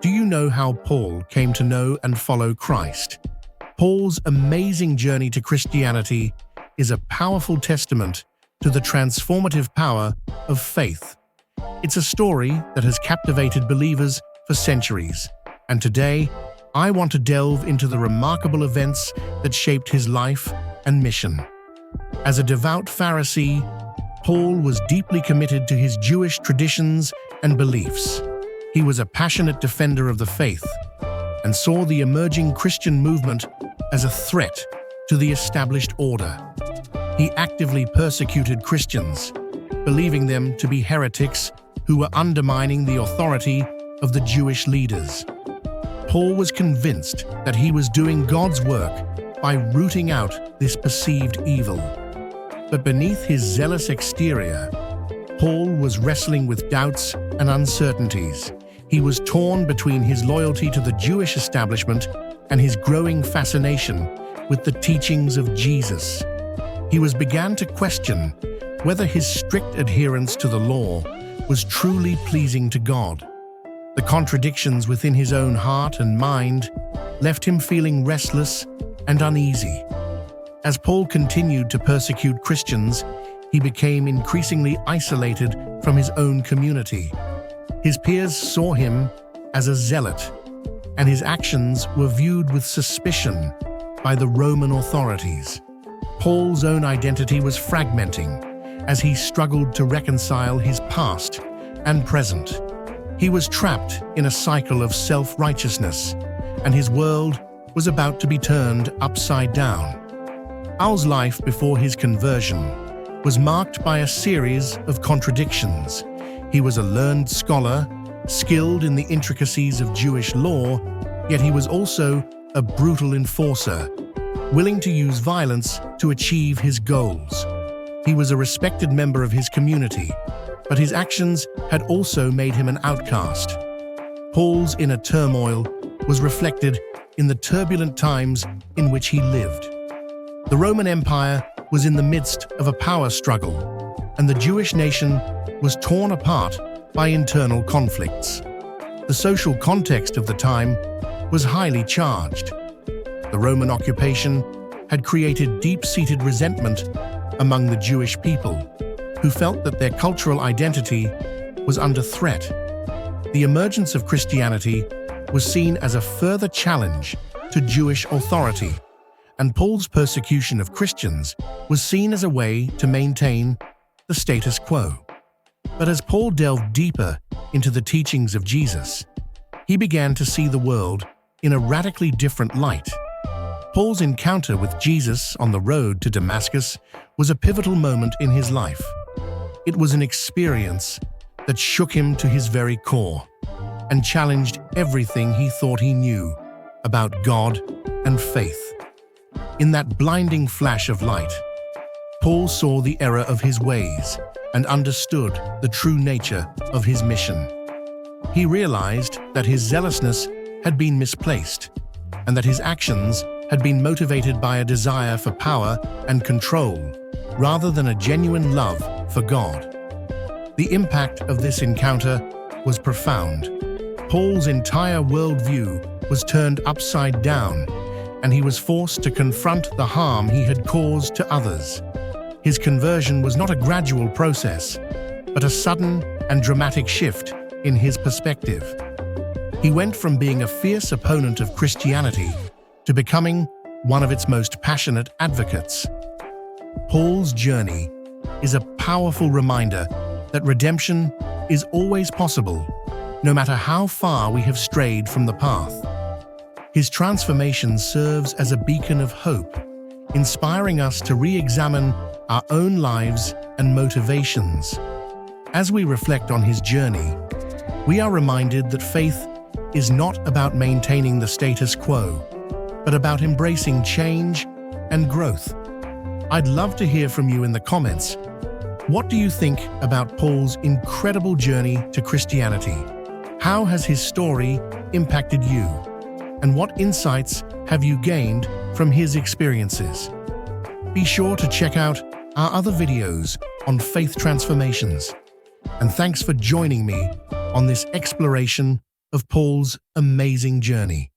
Do you know how Paul came to know and follow Christ? Paul's amazing journey to Christianity is a powerful testament to the transformative power of faith. It's a story that has captivated believers for centuries, and today I want to delve into the remarkable events that shaped his life and mission. As a devout Pharisee, Paul was deeply committed to his Jewish traditions and beliefs. He was a passionate defender of the faith and saw the emerging Christian movement as a threat to the established order. He actively persecuted Christians, believing them to be heretics who were undermining the authority of the Jewish leaders. Paul was convinced that he was doing God's work by rooting out this perceived evil. But beneath his zealous exterior, Paul was wrestling with doubts and uncertainties. He was torn between his loyalty to the Jewish establishment and his growing fascination with the teachings of Jesus. He began to question whether his strict adherence to the law was truly pleasing to God. The contradictions within his own heart and mind left him feeling restless and uneasy. As Paul continued to persecute Christians, he became increasingly isolated from his own community. His peers saw him as a zealot, and his actions were viewed with suspicion by the Roman authorities. Paul's own identity was fragmenting as he struggled to reconcile his past and present. He was trapped in a cycle of self-righteousness, and his world was about to be turned upside down. Paul's life before his conversion was marked by a series of contradictions. He was a learned scholar, skilled in the intricacies of Jewish law, yet he was also a brutal enforcer, willing to use violence to achieve his goals. He was a respected member of his community, but his actions had also made him an outcast. Paul's inner turmoil was reflected in the turbulent times in which he lived. The Roman Empire was in the midst of a power struggle, and the Jewish nation was torn apart by internal conflicts. The social context of the time was highly charged. The Roman occupation had created deep-seated resentment among the Jewish people, who felt that their cultural identity was under threat. The emergence of Christianity was seen as a further challenge to Jewish authority, and Paul's persecution of Christians was seen as a way to maintain the status quo. But as Paul delved deeper into the teachings of Jesus, he began to see the world in a radically different light. Paul's encounter with Jesus on the road to Damascus was a pivotal moment in his life. It was an experience that shook him to his very core and challenged everything he thought he knew about God and faith. In that blinding flash of light, Paul saw the error of his ways and understood the true nature of his mission. He realized that his zealousness had been misplaced, and that his actions had been motivated by a desire for power and control, rather than a genuine love for God. The impact of this encounter was profound. Paul's entire worldview was turned upside down, and he was forced to confront the harm he had caused to others. His conversion was not a gradual process, but a sudden and dramatic shift in his perspective. He went from being a fierce opponent of Christianity to becoming one of its most passionate advocates. Paul's journey is a powerful reminder that redemption is always possible, no matter how far we have strayed from the path. His transformation serves as a beacon of hope, inspiring us to re-examine our own lives and motivations. As we reflect on his journey, we are reminded that faith is not about maintaining the status quo, but about embracing change and growth. I'd love to hear from you in the comments. What do you think about Paul's incredible journey to Christianity? How has his story impacted you? And what insights have you gained from his experiences? Be sure to check out our other videos on faith transformations. And thanks for joining me on this exploration of Paul's amazing journey.